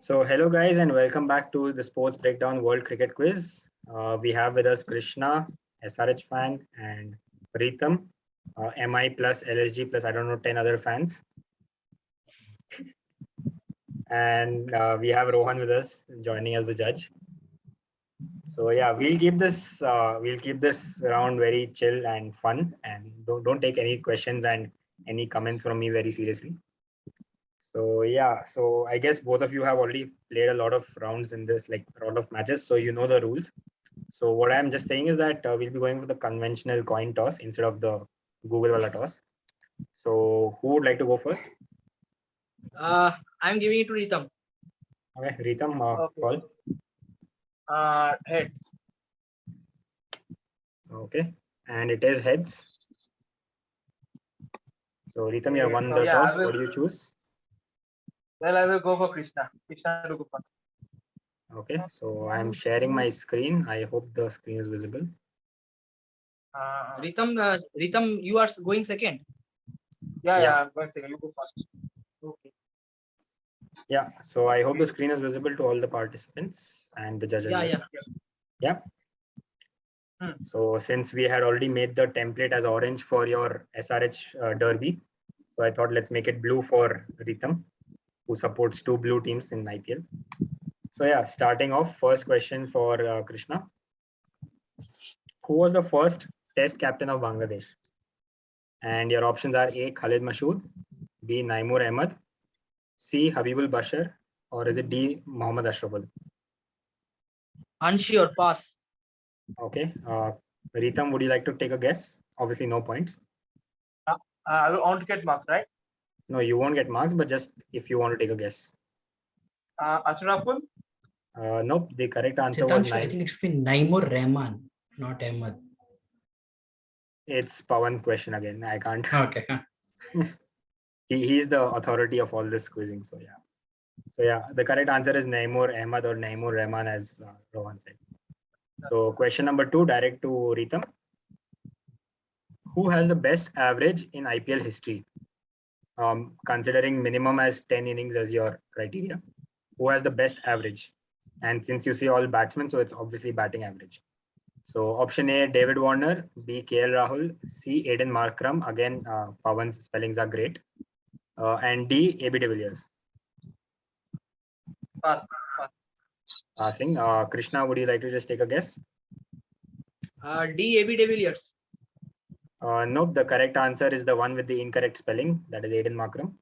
So hello guys and welcome back to the Sports Breakdown World Cricket Quiz. We have with us Krishna, SRH fan, and Ritam, MI plus LSG plus I don't know 10 other fans. And we have Rohan with us joining as the judge. So yeah, we'll keep this round very chill and fun, and don't take any questions and any comments from me very seriously. So yeah, so I guess both of you have already played a lot of rounds in this, like a lot of matches, so you know the rules. So what I'm just saying is that we'll be going for the conventional coin toss instead of the Google wala toss. So who would like to go first? I'm giving it to Ritam. Okay, Ritam, Okay. call. Heads. Okay, and it is heads. So Ritam, you have won So, the yeah, toss. What do you choose? Well, I will go for Krishna. Krishna to go first. Okay, so I'm sharing my screen. I hope the screen is visible. Ritam, you are going second. Yeah, going second. You go first. Okay. Yeah, so I hope the screen is visible to all the participants and the judge. Yeah. So since we had already made the template as orange for your SRH derby, so I thought let's make it blue for Ritam, who supports two blue teams in IPL. So yeah, starting off, first question for Krishna. Who was the first Test captain of Bangladesh? And your options are A. Khalid Mashood, B. Naimur Ahmed, C. Habibul Bashar, or is it D. Mohammad Ashraful? Unsure, pass. Okay. Ritam, would you like to take a guess? Obviously, no points. I want to get marks, right? No, you won't get marks, but just if you want to take a guess. Ashraful? Nope. The correct answer was I think it should be Naimur Rahman, not Ahmed. It's Pawan question again. I can't. Okay. He's the authority of all this quizzing. So yeah. So yeah, the correct answer is Naimur Ahmed or Naimur Rahman, as Rohan said. So question number 2, direct to Ritam. Who has the best average in IPL history? Considering minimum as 10 innings as your criteria, who has the best average? And since you see all batsmen, so it's obviously batting average. So option A, David Warner, B, KL Rahul, C, Aiden Markram. Again, Pawan's spellings are great. And D, AB de Villiers. Pass. Passing. Krishna, would you like to just take a guess? D. AB de Villiers. Nope, the correct answer is the one with the incorrect spelling. That is Aiden Markram.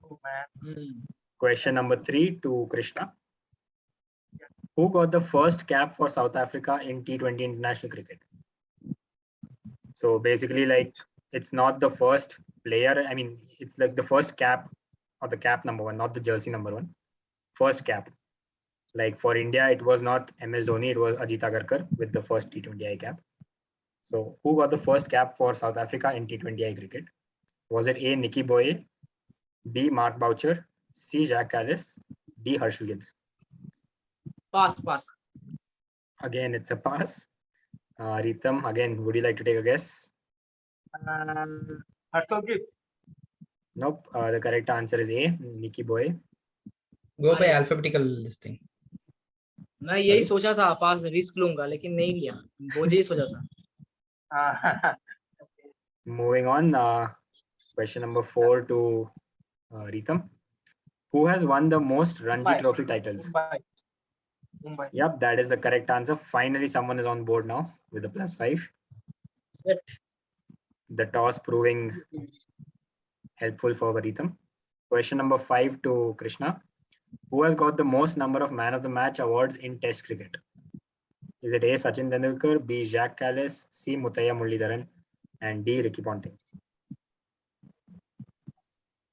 Oh, man. Question number 3 to Krishna. Who got the first cap for South Africa in T20 international cricket? So basically, like, it's not the first player. I mean, it's like the first cap or the cap number 1, not the jersey number 1. First cap. Like for India, it was not MS Dhoni, it was Ajit Agarkar with the first T20I cap. So who got the first cap for South Africa in T20I cricket? Was it A, Nicky Boye, B, Mark Boucher, C, Jack Callis, D, Herschel Gibbs? Pass. Again, it's a pass. Ritam, again, would you like to take a guess? Herschel Gibbs. Nope. The correct answer is A, Nicky Boye. Go by alphabetical listing. मैं यही सोचा था पास risk लूंगा लेकिन नहीं लिया मुझे ही सोचा था. Moving on, question number 4 to Ritam. Who has won the most Ranji Trophy titles? Mumbai. Yep, that is the correct answer. Finally, someone is on board now with the +5. Good. The toss proving helpful for Ritam. Question number 5 to Krishna. Who has got the most number of man of the match awards in Test cricket? Is it A, Sachin Tendulkar, B, Jack Callis, C, Muttiah Muralidharan, and D, Ricky Ponting?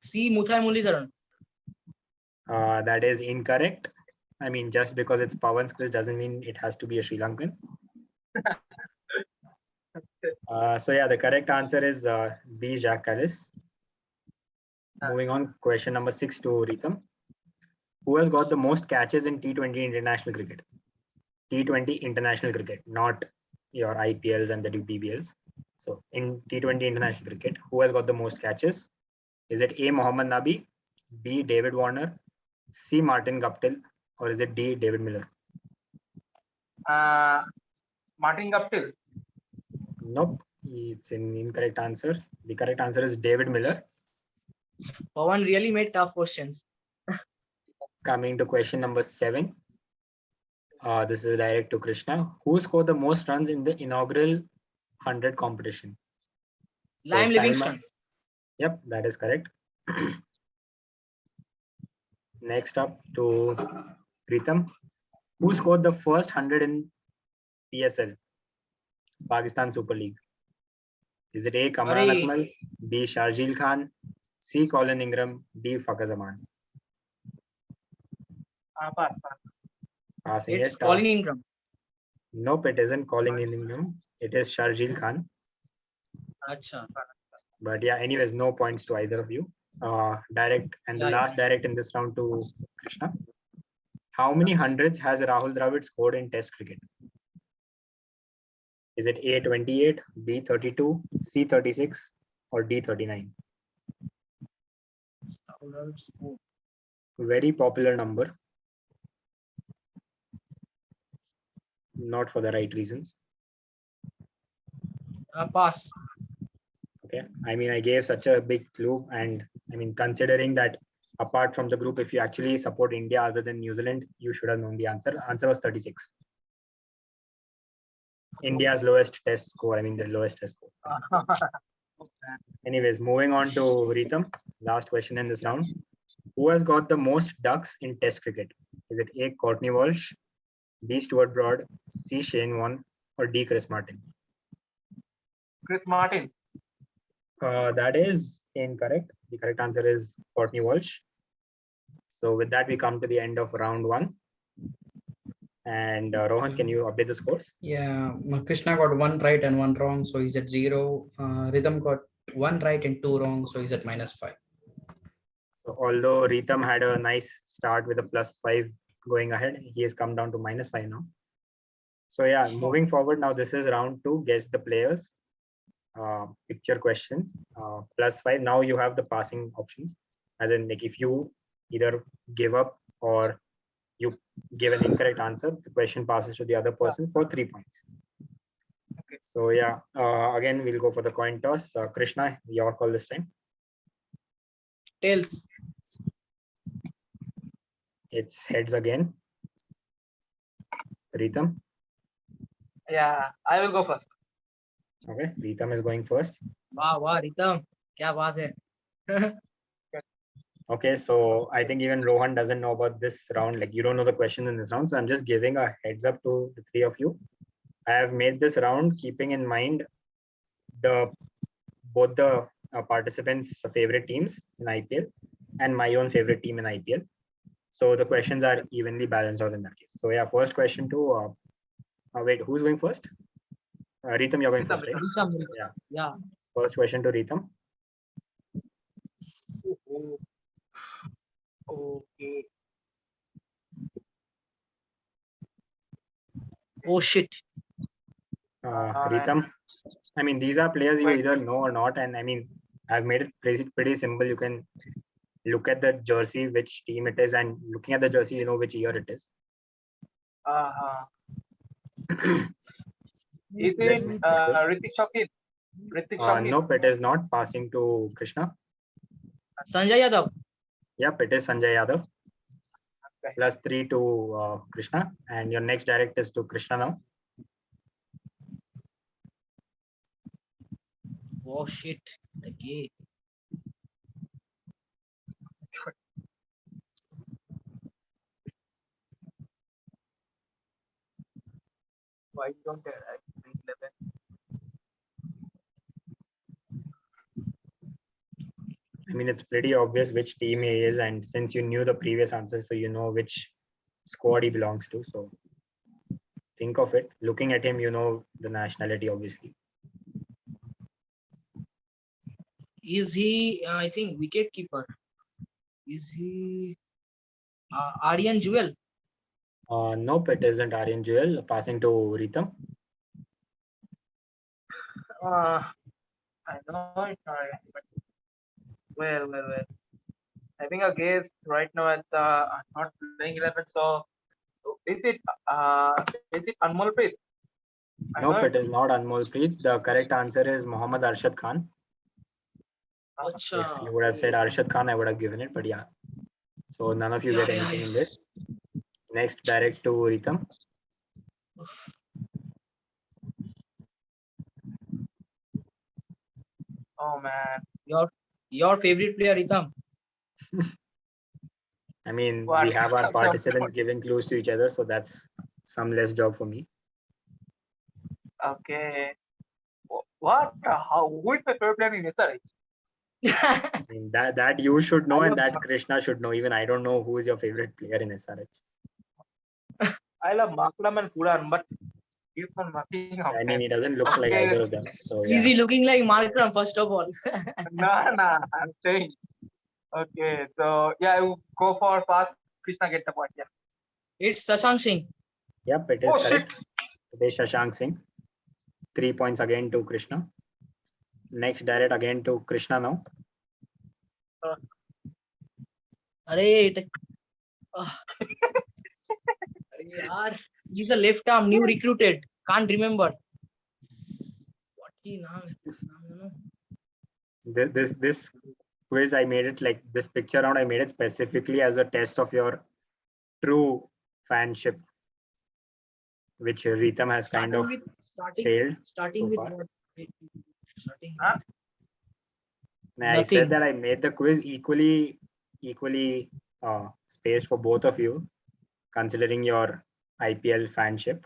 C, Muttiah Muralidharan. That is incorrect. I mean, just because it's Pawan's quiz doesn't mean it has to be a Sri Lankan. So yeah, the correct answer is B, Jack Callis. Moving on, question number 6 to Ritam. Who has got the most catches in T20 international cricket? T20 international cricket, not your IPLs and the BBLs. So in T20 international cricket, who has got the most catches? Is it A, Mohammad Nabi, B, David Warner, C. Martin Guptill, or is it D. David Miller? Martin Guptill. Nope, it's an incorrect answer. The correct answer is David Miller. Pawan really made tough questions. Coming to question number 7. This is direct to Krishna. Who scored the most runs in the inaugural 100 competition? Lime Livingston. Yep, that is correct. Next up to Ritam. Who scored the first 100 in PSL, Pakistan Super League? Is it A. Kamran Akmal, B. Sharjeel Khan, C. Colin Ingram, D. Fakhar Zaman? Passing It's it. Colin Ingram. Nope, it isn't Colin Ingram. It is Sharjeel Khan. Acha. But yeah, anyways, no points to either of you. Direct and the last direct in this round to Krishna. How many hundreds has Rahul Dravid scored in Test cricket? Is it A 28, B 32, C 36, or D 39? Very popular number. Not for the right reasons. Pass. Okay. I mean, I gave such a big clue, and I mean, considering that apart from the group, if you actually support India other than New Zealand, you should have known the answer. Answer was 36. India's lowest test score. I mean, the lowest test score. Anyways, moving on to Ritam. Last question in this round. Who has got the most ducks in Test cricket? Is it A. Courtney Walsh, B. Stuart Broad, C. Shane Warne, or D. Chris Martin? Chris Martin. That is incorrect. The correct answer is Courtney Walsh. So with that, we come to the end of round 1. And Rohan, can you update the scores? Yeah, Krishna got 1 right and 1 wrong, so he's at 0. Ritam got 1 right and 2 wrong, so he's at -5. So although Ritam had a nice start with a +5 going ahead, he has come down to -5 now. So yeah, moving forward now, this is round 2. Guess the players. Picture question. +5. Now you have the passing options. As in, like, if you either give up or you give an incorrect answer, the question passes to the other person for 3 points. Okay. So yeah, again, we'll go for the coin toss. Krishna, your call this time. Tails. It's heads again. Ritam. Yeah, I will go first. Okay, Ritam is going first. Wow, Ritam. Kya baat hai? Okay, so I think even Rohan doesn't know about this round. Like, you don't know the questions in this round. So I'm just giving a heads up to the 3 of you. I have made this round keeping in mind both the participants' favorite teams in IPL and my own favorite team in IPL. So the questions are evenly balanced out in that case. So yeah, first question to wait, who's going first? Ritam, you're going first, right? Ritam. Yeah. First question to Ritam. Okay. Oh shit. Ritam, I mean, these are players you either know or not, and I mean, I've made it pretty simple. You can look at the jersey, which team it is, and looking at the jersey, you know which year it is. Is it Ritik Shakil? Nope, it is not. Passing to Krishna. Sanjay Yadav. Yep, it is Sanjay Yadav. Okay. +3 to Krishna, and your next direct is to Krishna now. Oh shit. Okay. Why don't I 11? I mean, it's pretty obvious which team he is, and since you knew the previous answer, so you know which squad he belongs to. So think of it. Looking at him, you know the nationality, obviously. Is he, I think, wicket keeper? Is he Aryan Jewel? Nope, it isn't Aryan Jewel. Passing to Ritam. I know it's Aryan, but well. having a guess right now at the not playing 11. So is it Anmolpreet? Nope, it is not Anmolpreet. The correct answer is Mohammad Arshad Khan. If you would have said Arshad Khan, I would have given it, but yeah. So none of you get anything in this. Next, direct to Ritam. Oh man. Your favorite player, Ritam. I mean, What? we have our participants giving clues to each other, so that's some less job for me. Okay. What? How? Who is my favorite player in SRH? I mean, that you should know, and that Krishna should know. Even I don't know who is your favorite player in SRH. I love Makram and Puran, but he's for nothing. I mean, he doesn't look like either of them. So yeah. Is he looking like Malcolm, first of all? No, I'm saying. Okay, so yeah, you go for fast. Krishna get the point. Yeah. It's Shashank Singh. Yep, it is Oh, correct. It is Shashank Singh. 3 points again to Krishna. Next, direct again to Krishna now. He's a left arm, new recruited. Can't remember. What he now? This quiz, I made it like this picture round. I made it specifically as a test of your true fanship, which Ritam has kind of failed. Starting so with far. what? Starting Huh? I said that I made the quiz equally spaced for both of you, considering your IPL fanship.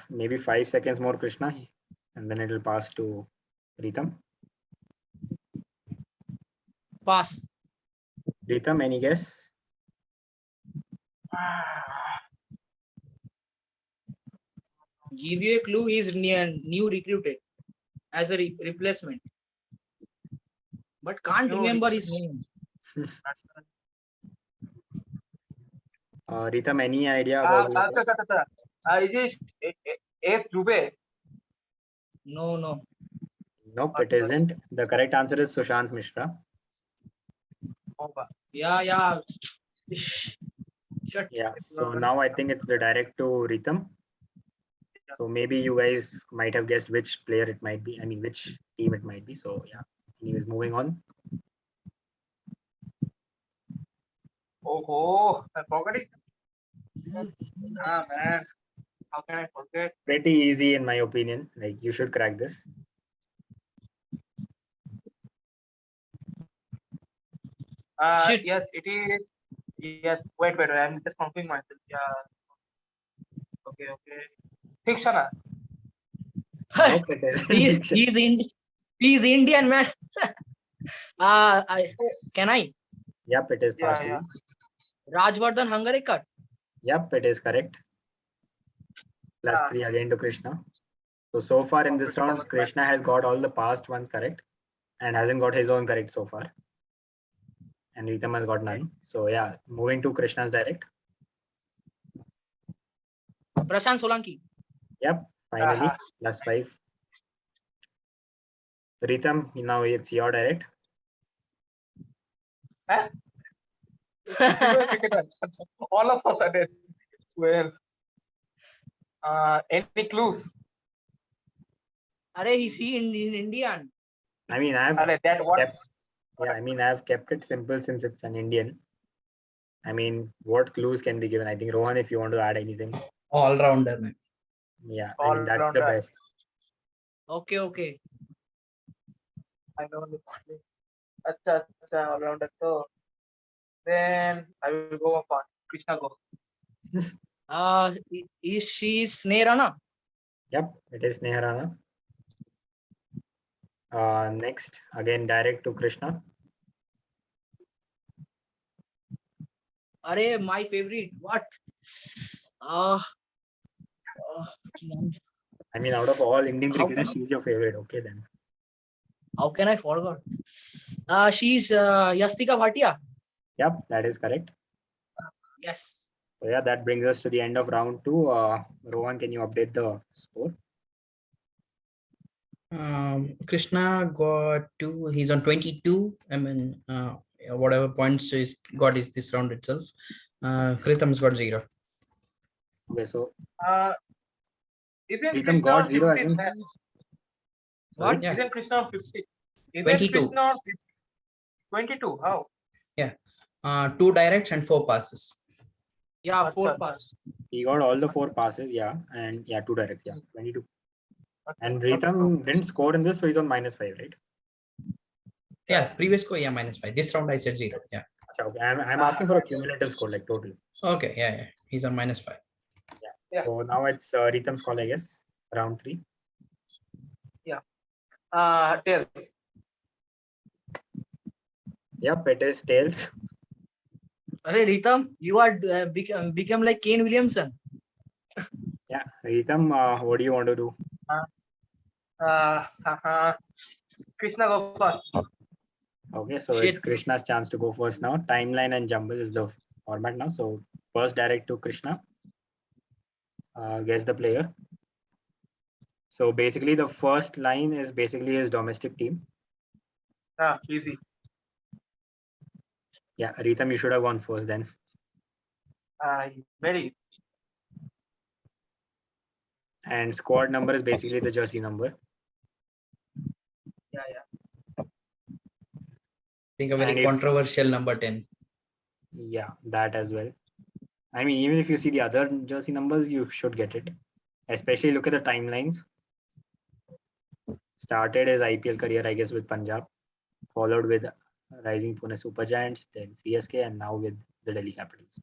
Maybe 5 seconds more, Krishna, and then it will pass to Ritam. Pass. Ritam, any guess? Give you a clue. He's new recruited as a replacement, but can't remember his name. Ritam, any idea about Is it S. Dubey? No. Nope, it isn't. The correct answer is Sushant Mishra. Yeah. Shut. Yeah, so now I think it's the direct to Ritam. So maybe you guys might have guessed which player it might be. I mean, which team it might be. So yeah, anyways, moving on. Oh, I forgot it. Ah, man. How can I forget? Pretty easy in my opinion. Like, you should crack this. Yes, it is. Yes, wait. I'm just confusing myself. Yeah. Okay. Fikshana. Nope, it isn't. He's Indian, man. Can I? Yep, it is past Yeah. Rajvardhan Hangarekar. Yep, it is correct. +3 again to Krishna. So far in this round, Krishna has got all the past ones correct and hasn't got his own correct so far. And Ritam has got none. So yeah, moving to Krishna's direct. Prashant Solanki. Yep, finally, +5. Ritam, now it's your direct. Huh? All of a sudden. Well, any clues? He's in Indian. I mean, I've kept it simple since it's an Indian. I mean, what clues can be given? I think Rohan, if you want to add anything. All rounder, man. Yeah, I mean, that's the best. Okay. I know the all rounder. So then I will go for Krishna Gopal. Is she Sneh Rana? Yep, it is Neharana. Next, again, direct to Krishna. My favorite. What? I mean, out of all Indian cricketers, she's your favorite. Okay, then. How can I forget? She's Yastika Bhatia. Yep, that is correct. Yes. So yeah, that brings us to the end of round 2. Rohan, can you update the score? Krishna got 2. He's on 22. I mean, whatever points he's got is this round itself. Ritam's got 0. Okay, so Isn't Ritam Krishna got on 0 as 50? in. What? Yeah. Isn't Krishna on 50? Isn't 22. Krishna on 50? 22? How? 2 directs and 4 passes. Yeah, Acha, 4 acha. pass. He got all the 4 passes, yeah, and yeah, 2 directs, yeah, 22. Okay, And okay, Ritam didn't score in this, so he's on -5, right? Yeah, previous score, yeah, -5. This round I said 0. Yeah. Acha, okay. I'm asking for a cumulative score, like total. Okay, yeah. He's on -5. Yeah. So now it's Ritam's call, I guess. Round 3. Tails. Yep, it is tails. Arey, Ritam, you are become like Kane Williamson. Yeah, Ritam, what do you want to do? Krishna Gopal. Okay, so Shit. it's Krishna's chance to go first now. Timeline and jumble is the format now. So first direct to Krishna. Guess the player. So basically the first line is basically his domestic team. Easy. Yeah, Ritam, you should have gone first then. Very. And squad number is basically the jersey number. Yeah. I think a very And if- controversial number 10. Yeah, that as well. I mean, even if you see the other jersey numbers, you should get it. Especially look at the timelines. Started his IPL career, I guess, with Punjab, followed with Rising Pune Super Giants, then CSK, and now with the Delhi Capitals.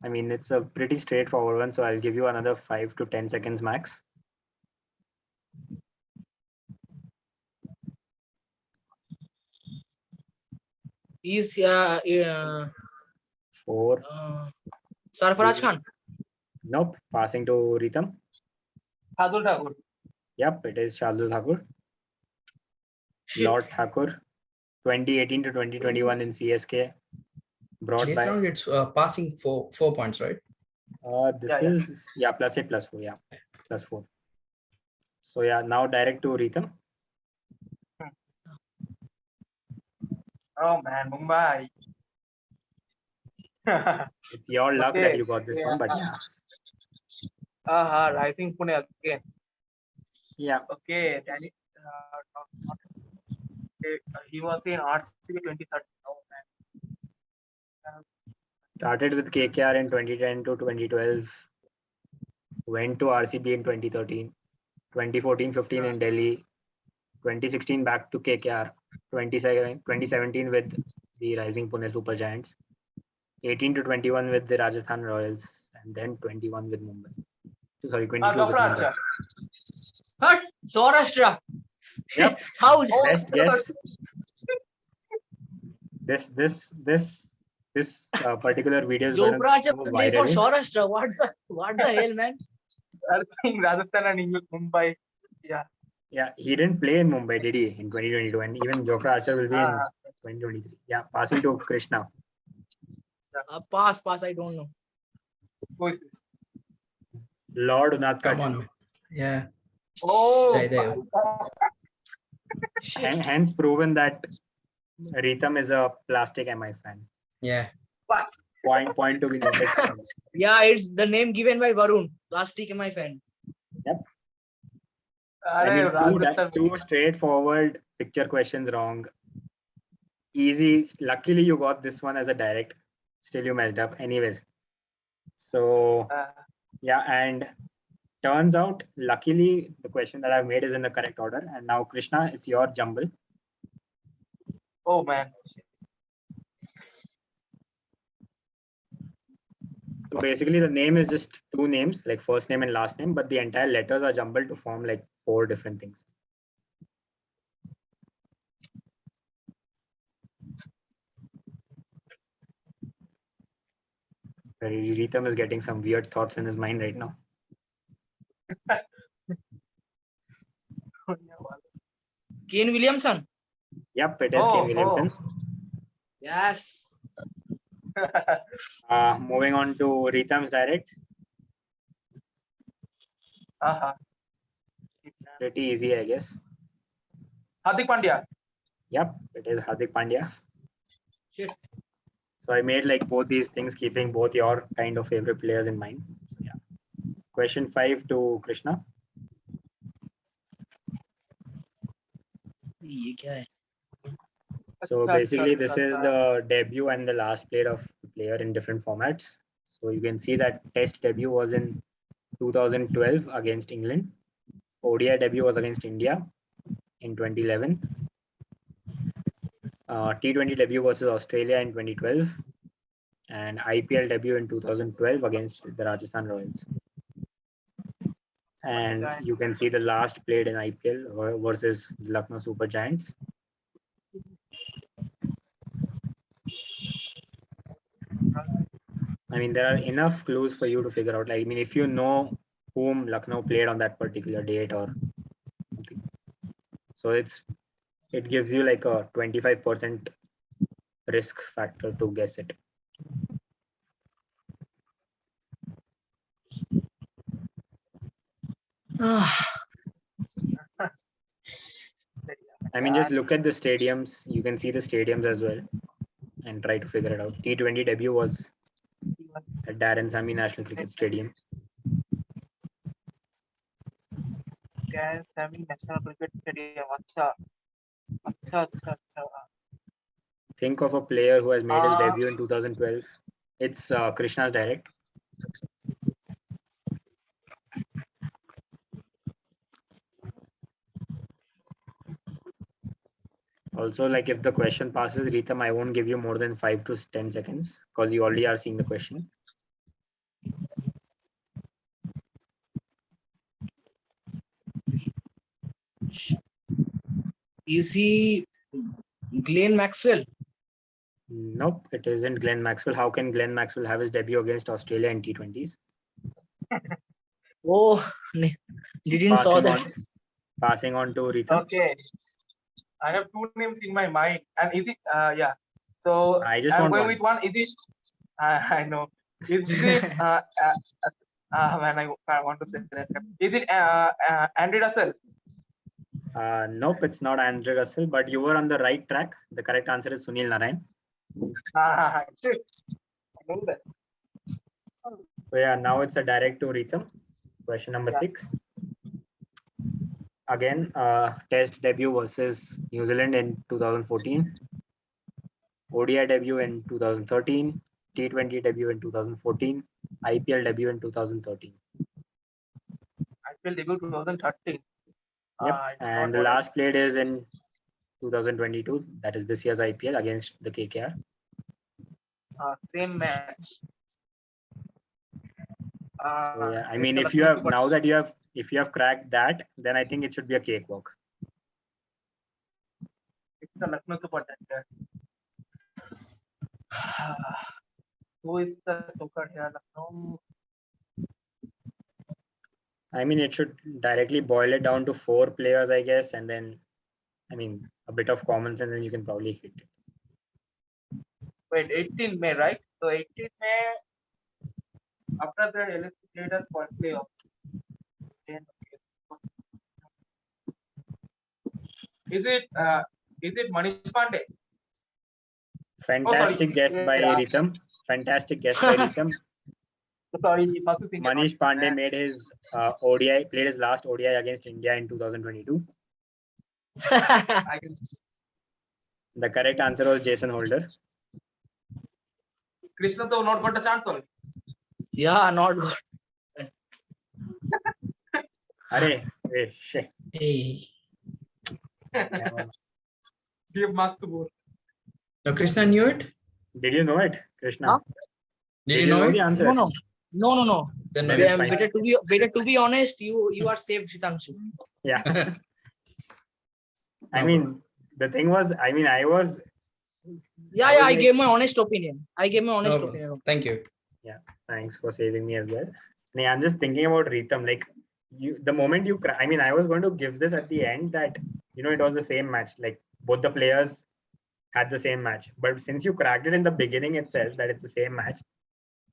I mean, it's a pretty straightforward one, so I'll give you another 5 to 10 seconds max. He's 4. Sarfaraj Khan. Nope. Passing to Ritam. Shardul Thakur. Yep, it is Shardul Thakur. Shit. Lord Thakur, 2018 to 2021 in CSK. Brought This by. round it's passing 4 points, right? This Yeah. is +8 +4. Yeah, +4. So yeah, now direct to Ritam. Oh man, Mumbai. It's your luck Okay, that you got this one, but yeah. Rising Pune again. Yeah. Okay, Danny. He was in RCB 2013. Oh man. Started with KKR in 2010 to 2012. Went to RCB in 2013. 2014-15 in Delhi. 2016 back to KKR. 2017 with the Rising Pune Super Giants. 18 to 21 with the Rajasthan Royals. And then 21 with Mumbai. Sorry, 22 with Jofra Mumbai. Archer. Hut, Saurashtra. Yep. How? Best guess. This particular video is going to Jofra go play for viral. Saurashtra. What the hell, man? I think Rajasthan and England, Mumbai. Yeah. Yeah, he didn't play in Mumbai, did he? In 2022, and even Jofra Archer will be in 2023. Yeah, passing to Krishna. Pass. I don't know. Who is this? Lord Unadkat. Come on, man. Yeah. Oh, Jaidev. Shit. Hence proven that Ritam is a plastic MI fan. Yeah. Point to be noted. Yeah, it's the name given by Varun. Plastic, my friend. Yep. I mean, Rajasthan. two straightforward picture questions wrong. Easy. Luckily, you got this one as a direct. Still, you messed up. Anyways. So, yeah, and turns out, luckily, the question that I've made is in the correct order. And now, Krishna, it's your jumble. Oh, man. So basically, the name is just 2 names, like first name and last name, but the entire letters are jumbled to form like 4 different things. Ritam is getting some weird thoughts in his mind right now. Kane Williamson. Yep, it is Kane Williamson. Yes. Moving on to Ritam's direct. Pretty easy, I guess. Hardik Pandya. Yep, it is Hardik Pandya. Shit. So I made like both these things, keeping both your kind of favorite players in mind. So yeah. Question 5 to Krishna. ये क्या है? So basically, this is the debut and the last play of the player in different formats. So you can see that Test debut was in 2012 against England. ODI debut was against India in 2011. T20 debut versus Australia in 2012. And IPL debut in 2012 against the Rajasthan Royals. And you can see the last played in IPL versus the Lucknow Super Giants. I mean, there are enough clues for you to figure out. Like, I mean, if you know whom Lucknow played on that particular date or something. So it gives you like a 25% risk factor to guess it. I mean, just look at the stadiums. You can see the stadiums as well and try to figure it out. T20 debut was at Darren Sammy National Cricket Stadium. Darren Sammy National Cricket Stadium. Think of a player who has made his debut in 2012. It's Krishna's direct. Also, like if the question passes, Ritam, I won't give you more than 5 to 10 seconds because you already are seeing the question. Is he Glenn Maxwell? Nope, it isn't Glenn Maxwell. How can Glenn Maxwell have his debut against Australia in T20s? Oh, didn't saw that. Passing on to Ritam. Okay. I have two names in my mind. And is it, yeah. So I'm going with one. Is it, I know. Is it, man, I want to say that. Is it Andy Russell? Nope, it's not Andre Russell, but you were on the right track. The correct answer is Sunil Narayan. I know that. So yeah, now it's a direct to Ritam. Question number 6. Again, Test debut versus New Zealand in 2014. ODI debut in 2013. T20 debut in 2014. IPL debut in 2013. IPL debut 2013. Yep, and the last played is in 2022. That is this year's IPL against the KKR. Same match. So yeah, I mean, if you have if you have cracked that, then I think it should be a cakewalk. It's a Lucknow Super Giants. Who is the Super here? Lucknow. I mean, it should directly boil it down to 4 players, I guess, and then, I mean, a bit of common sense, and you can probably hit it. Wait, 18 May, right? So 18 May, after the LSC played us for playoff. Is it Manish Pandey? Fantastic guess by Ritam. Fantastic guess by Ritam. Sorry, Manish Pandey made his played his last ODI against India in 2022. The correct answer was Jason Holder. Krishna though not got a chance only. Yeah, not good. Wait, shit. Hey. Give marks to both. So Krishna knew it? Did you know it, Krishna? Huh? Did you know the it? answer? No. Then Better to be honest, you are safe, Shitangshu. Yeah. I mean, the thing was, I mean, I was. I gave my honest opinion. Thank you. Yeah, thanks for saving me as well. I'm just thinking about Ritam. Like, the moment you, I mean, I was going to give this at the end that, you know, it was the same match. Like, both the players had the same match. But since you cracked it in the beginning itself, that it's the same match,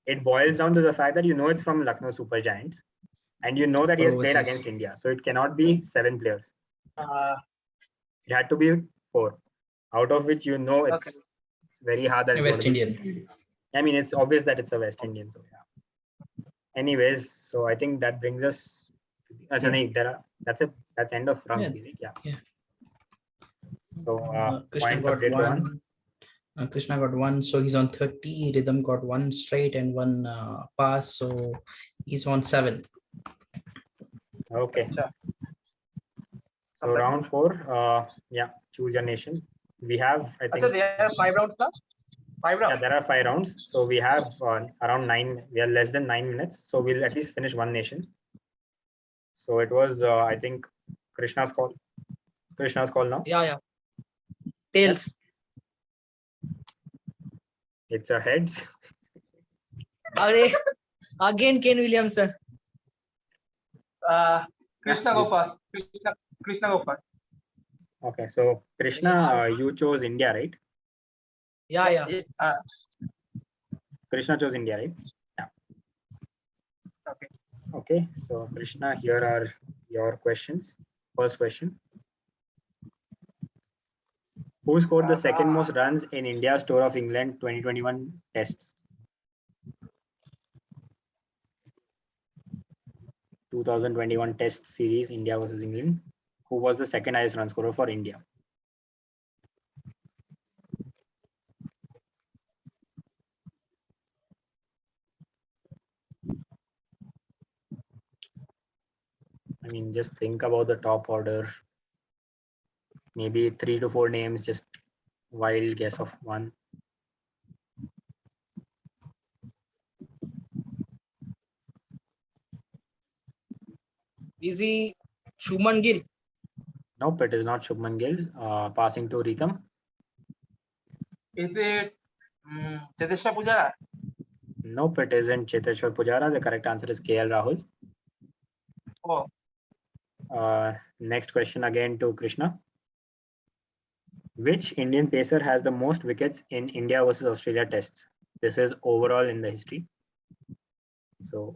it boils down to the fact that you know it's from Lucknow Super Giants. And you know that he has played against India. So it cannot be 7 players. It had to be 4, out of which it's very hard that West Indian. I mean, it's obvious that it's a West Indian. So yeah. Anyways, so I think that brings us. That's it. That's end of round. Yeah. So Krishna got 1. Krishna got 1, so he's on 30. Ritam got 1 straight and 1 pass, so he's on 7. Okay. So round 4, choose your nation. We have, I think. So there are 5 rounds now? 5 rounds? Yeah, there are 5 rounds. So we have around 9, we are less than 9 minutes. So we'll at least finish one nation. So it was, I think, Krishna's call. Krishna's call now? Yeah. Tails. It's a heads. Again, Kane Williamson. Krishna go first. Krishna go first. Okay, so Krishna, you chose India, right? Yeah. Krishna chose India, right? Yeah. Okay, so Krishna, here are your questions. First question. Who scored the second most runs in India's tour of England 2021 tests? 2021 test series, India versus England. Who was the second highest run scorer for India? I mean, just think about the top order. Maybe 3 to 4 names, just wild guess of one. Is he Shubman Gill? Nope, it is not Shubman Gill. Passing to Ritam. Is it Cheteshwar Pujara? Nope, it isn't Cheteshwar Pujara. The correct answer is KL Rahul. Next question again to Krishna. Which Indian pacer has the most wickets in India versus Australia tests? This is overall in the history. So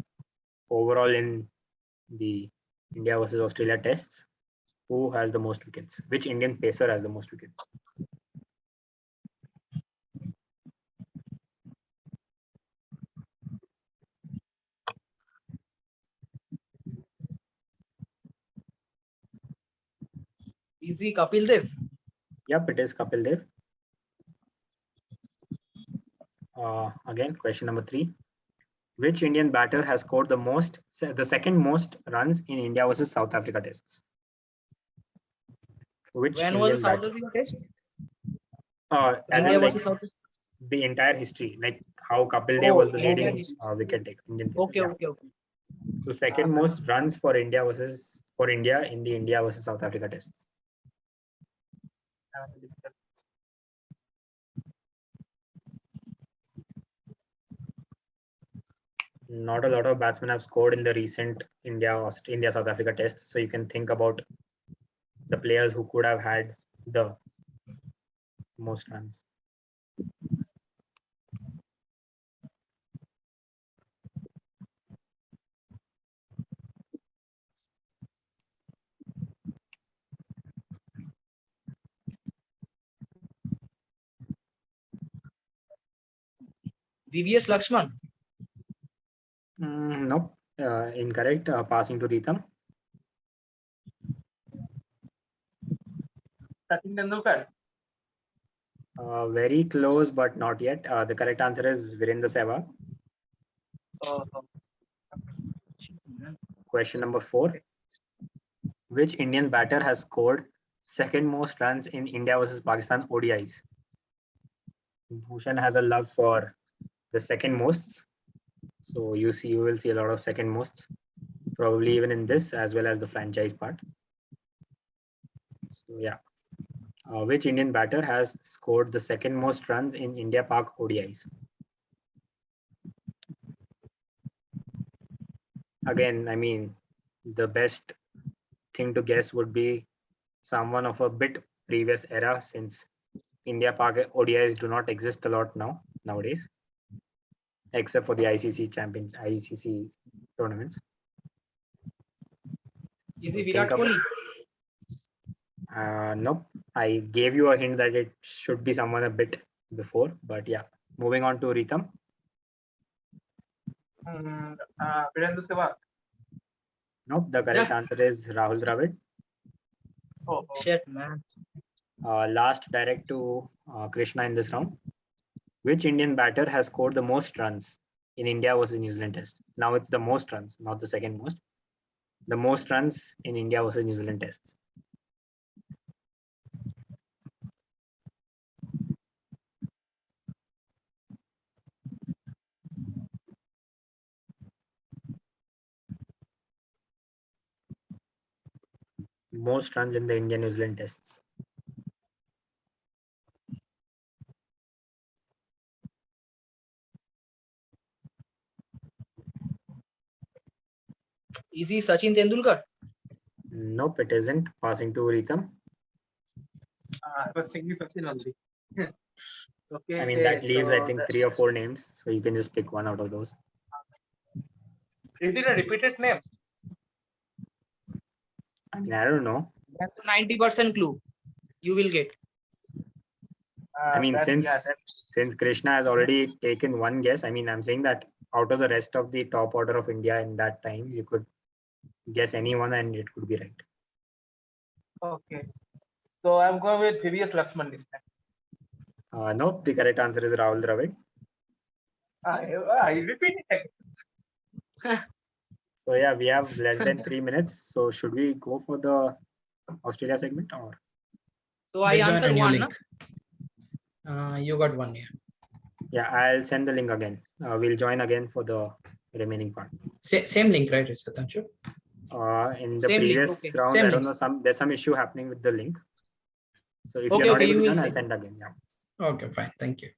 overall in the India versus Australia tests, who has the most wickets? Which Indian pacer has the most wickets? Is he Kapil Dev? Yep, it is Kapil Dev. Again, question number 3. Which Indian batter has scored the second most runs in India versus South Africa tests? When was the South Africa test? India versus South Africa. The entire history, like how Kapil Dev was the leading wicket taker. Indian pacer, Okay. So second most runs for India in the India versus South Africa tests. Not a lot of batsmen have scored in the recent India-South Africa tests. So you can think about the players who could have had the most runs. VVS Lakshman. Nope, incorrect. Passing to Ritam. Sachin Tendulkar. Very close, but not yet. The correct answer is Virendra Sehwag. Question number 4. Which Indian batter has scored second most runs in India versus Pakistan ODIs? Bhushan has a love for the second most. So you will see a lot of second most, probably even in this as well as the franchise part. So yeah. Which Indian batter has scored the second most runs in India-Pak ODIs? Again, I mean, the best thing to guess would be someone of a bit previous era, since India-Pak ODIs do not exist a lot nowadays, except for the ICC tournaments. Is it Virat Kohli? Nope. I gave you a hint that it should be someone a bit before, but yeah. Moving on to Ritam. Virendra Sehwag. Nope. The correct answer is Rahul Dravid. Oh. Shit, man. Last direct to Krishna in this round. Which Indian batter has scored the most runs in India versus New Zealand Test? Now it's the most runs, not the second most. The most runs in India versus New Zealand Tests. Most runs in the Indian New Zealand Tests. Is he Sachin Tendulkar? Nope, it isn't. Passing to Ritam. I was thinking Sachin only. Okay. I mean, that leaves, I think, 3 or 4 names. So you can just pick one out of those. Is it a repeated name? I mean, I don't know. That's a 90% clue you will get. I mean, since Krishna has already taken one guess, I mean, I'm saying that out of the rest of the top order of India in that time, you could guess anyone and it could be right. Okay. So I'm going with VVS Laxman this time. Nope, the correct answer is Rahul Dravid. I repeat it. So yeah, we have less than 3 minutes. So should we go for the Australia segment or? So I answered one. You got one, yeah. Yeah, I'll send the link again. We'll join again for the remaining part. Same link, right, Satanshu? In the Same link, previous okay. round, Same I don't link. know, there's some issue happening with the link. So if Okay, you're not okay, able you to will join, I'll send. send again. Yeah. Okay, fine. Thank you.